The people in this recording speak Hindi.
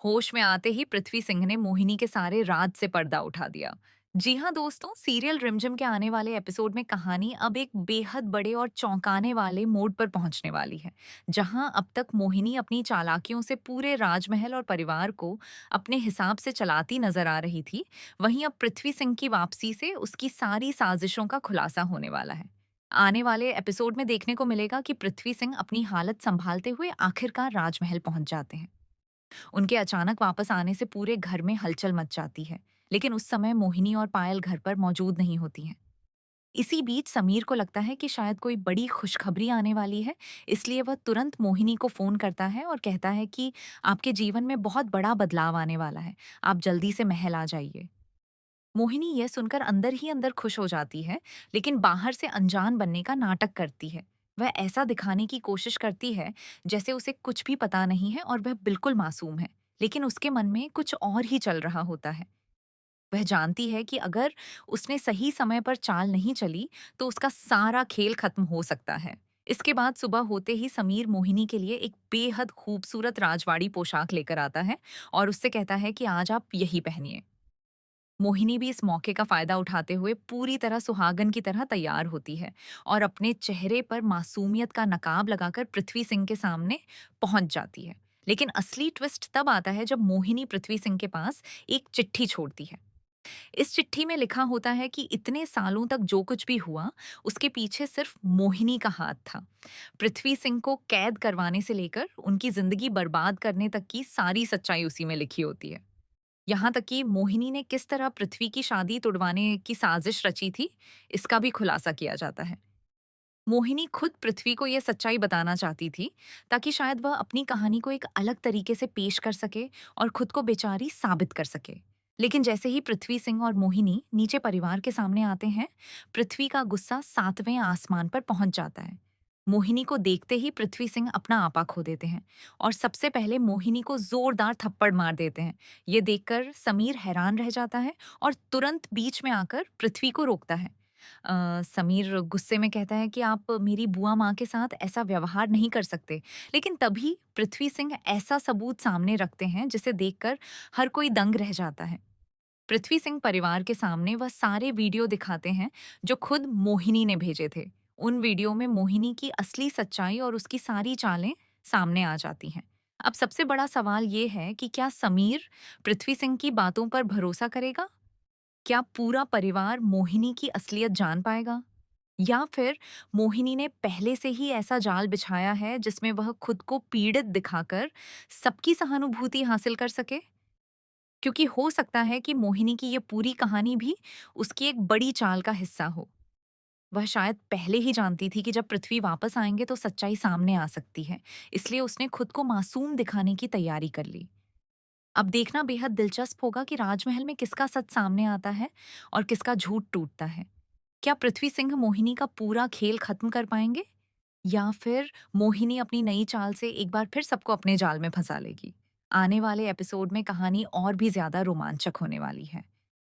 होश में आते ही पृथ्वी सिंह ने मोहिनी के सारे राज से पर्दा उठा दिया। जी हाँ दोस्तों, सीरियल रिमझिम के आने वाले एपिसोड में कहानी अब एक बेहद बड़े और चौंकाने वाले मोड़ पर पहुंचने वाली है। जहां अब तक मोहिनी अपनी चालाकियों से पूरे राजमहल और परिवार को अपने हिसाब से चलाती नजर आ रही थी, वहीं अब पृथ्वी सिंह की वापसी से उसकी सारी साजिशों का खुलासा होने वाला है। आने वाले एपिसोड में देखने को मिलेगा कि पृथ्वी सिंह अपनी हालत संभालते हुए आखिरकार राजमहल पहुंच जाते हैं। उनके अचानक वापस आने से पूरे घर में हलचल मच जाती है, लेकिन उस समय मोहिनी और पायल घर पर मौजूद नहीं होती हैं। इसी बीच समीर को लगता है कि शायद कोई बड़ी खुशखबरी आने वाली है, इसलिए वह तुरंत मोहिनी को फोन करता है और कहता है कि आपके जीवन में बहुत बड़ा बदलाव आने वाला है, आप जल्दी से महल आ जाइए। मोहिनी यह सुनकर अंदर ही अंदर खुश हो जाती है, लेकिन बाहर से अनजान बनने का नाटक करती है। वह ऐसा दिखाने की कोशिश करती है जैसे उसे कुछ भी पता नहीं है और वह बिल्कुल मासूम है, लेकिन उसके मन में कुछ और ही चल रहा होता है। वह जानती है कि अगर उसने सही समय पर चाल नहीं चली, तो उसका सारा खेल खत्म हो सकता है। इसके बाद सुबह होते ही समीर मोहिनी के लिए एक बेहद खूबसूरत राजवाड़ी पोशाक लेकर आता है और उससे कहता है कि आज आप यही पहनिए। मोहिनी भी इस मौके का फायदा उठाते हुए पूरी तरह सुहागन की तरह तैयार होती है और अपने चेहरे पर मासूमियत का नकाब लगाकर पृथ्वी सिंह के सामने पहुंच जाती है। लेकिन असली ट्विस्ट तब आता है जब मोहिनी पृथ्वी सिंह के पास एक चिट्ठी छोड़ती है। इस चिट्ठी में लिखा होता है कि इतने सालों तक जो कुछ भी हुआ, उसके पीछे सिर्फ मोहिनी का हाथ था। पृथ्वी सिंह को कैद करवाने से लेकर उनकी जिंदगी बर्बाद करने तक की सारी सच्चाई उसी में लिखी होती है। यहाँ तक कि मोहिनी ने किस तरह पृथ्वी की शादी तुड़वाने की साजिश रची थी, इसका भी खुलासा किया जाता है। मोहिनी खुद पृथ्वी को यह सच्चाई बताना चाहती थी, ताकि शायद वह अपनी कहानी को एक अलग तरीके से पेश कर सके और खुद को बेचारी साबित कर सके। लेकिन जैसे ही पृथ्वी सिंह और मोहिनी नीचे परिवार के सामने आते हैं, पृथ्वी का गुस्सा सातवें आसमान पर पहुंच जाता है। मोहिनी को देखते ही पृथ्वी सिंह अपना आपा खो देते हैं और सबसे पहले मोहिनी को जोरदार थप्पड़ मार देते हैं। ये देखकर समीर हैरान रह जाता है और तुरंत बीच में आकर पृथ्वी को रोकता है। समीर गुस्से में कहता है कि आप मेरी बुआ माँ के साथ ऐसा व्यवहार नहीं कर सकते। लेकिन तभी पृथ्वी सिंह ऐसा सबूत सामने रखते हैं जिसे देखकर हर कोई दंग रह जाता है। पृथ्वी सिंह परिवार के सामने वह सारे वीडियो दिखाते हैं जो खुद मोहिनी ने भेजे थे। उन वीडियो में मोहिनी की असली सच्चाई और उसकी सारी चालें सामने आ जाती हैं। अब सबसे बड़ा सवाल ये है कि क्या समीर पृथ्वी सिंह की बातों पर भरोसा करेगा? क्या पूरा परिवार मोहिनी की असलियत जान पाएगा? या फिर मोहिनी ने पहले से ही ऐसा जाल बिछाया है जिसमें वह खुद को पीड़ित दिखाकर सबकी सहानुभूति हासिल कर सके? क्योंकि हो सकता है कि मोहिनी की ये पूरी कहानी भी उसकी एक बड़ी चाल का हिस्सा हो। वह शायद पहले ही जानती थी कि जब पृथ्वी वापस आएंगे तो सच्चाई सामने आ सकती है, इसलिए उसने खुद को मासूम दिखाने की तैयारी कर ली। अब देखना बेहद दिलचस्प होगा कि राजमहल में किसका सच सामने आता है और किसका झूठ टूटता है। क्या पृथ्वी सिंह मोहिनी का पूरा खेल खत्म कर पाएंगे, या फिर मोहिनी अपनी नई चाल से एक बार फिर सबको अपने जाल में फंसा लेगी? आने वाले एपिसोड में कहानी और भी ज्यादा रोमांचक होने वाली है।